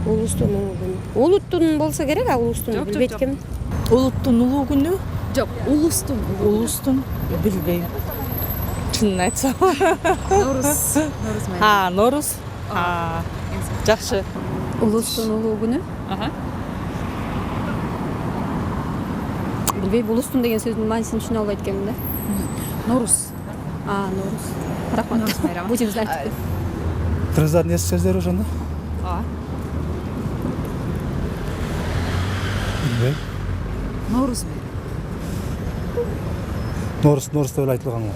Улустун улуу күнү. Улуттун болсо керек, а улустун билбейт экенмин. Улуттун улуу күнү? Жок, улустун. Улустун билбейм. Чынын айтсам. Норус. Норус. Жакшы. Улустун улуу күнү? Билбейм, улустун деген сөздүн маанисин түшүнө албайт экенмин да. Норус. Норус. Рахмат. Норус байрамы. Бул жерде артык. Кыргыздардын эски сөздөрү ошондо? Билбейм. Норус. Норус деп эле айтылган го.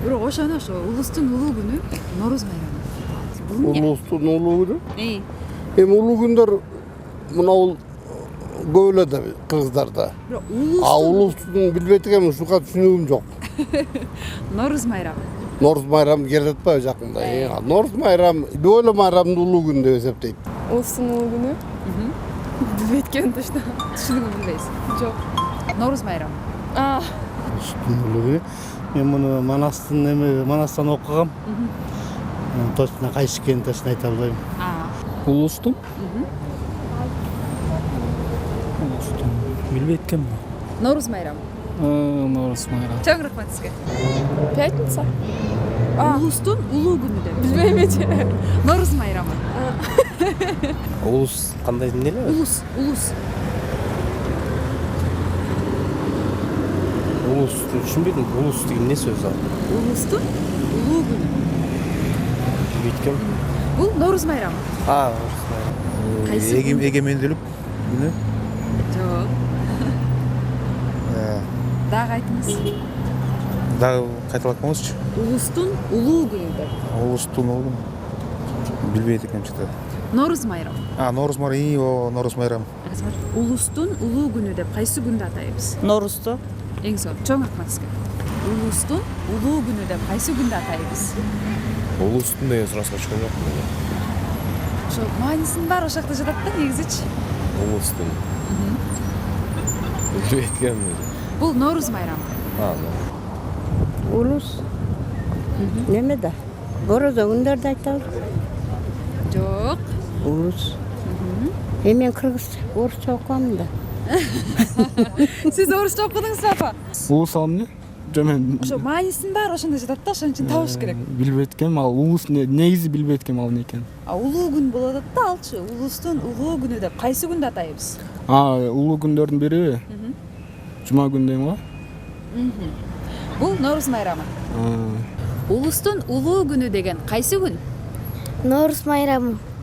Бирок ошону улустун улуу күнү Норус байрамы. Улустун улуу күнү? Эми улуу күндөр мына бул көп эле да кыргыздарда. бирок Улустун билбейт экенмин, ушуга түшүнүгүм жок. Норус байрамы. Норус майрамы келип атпайбы жакында? Норус майрамы, Бойло майрамдын улуу күнү деп эсептейт. Улустун улуу күнү? Билбейт экенмин точно. Түшүнүгүн билбейсиз? Жок. Норус байрамы. Улуу күнү. Мен муну Манастан окугам. Точно кайсы экенин точно айта албайм. Улустун? Улустун билбейт экенмин. Норус байрамы. Норус майрамы. Чоң рахмат сизге. Пятница. Улустун улуу күнү деп. Билбейм эче. Норус байрамы. Улус кандай эмне эле? Улус. Улус түшүнбөйдүм. Улус деген эмне сөз ал? Улустун улуу күнү. Билбейт экенмин. Бул Норус байрамы. Норус майрамы. Кайсы күн? Эгемендүүлүк күнү. Жок. Дагы айтыңыз. Дагы кайталап коңузчу. Улустун улуу күнү деп. Улустун улуу. Билбейт экенмин чыта. Норус байрамы. Норус майрамы. Норус майрамы. Улустун улуу күнү деп кайсы күндү атайбыз? Норусту. Эң сонун. Чоң рахмат сизге. Улустун улуу күнү деп кайсы күндү атайбыз? Улустун деген сураска чыккан жокмун. Ошо маанисинин баары ошол жакта жатат да негизичи. Улустун. Билбейт экенмин. Бул Норус байрамы. Улус. Неме да? Борозо күндөрдү айтабыз. Жок. Улус. Мен орусча окугам да. Сиз орусча окудуңузбу апа? Улус ал эмне? Жок мен Ошо маанисинин баары ошондо жатат да, ошон үчүн табыш керек. билбейт экенмин, ал улус негизи билбейт экенмин ал эмне экенин. Улуу күн болуп атат да алчы. Улустун улуу күнү деп кайсы күндү атайбыз? Улуу күндөрдүн бири жума күнү дейм го. Бул Норус байрамы. Улустун улуу күнү деген кайсы күн? Норус майрамы.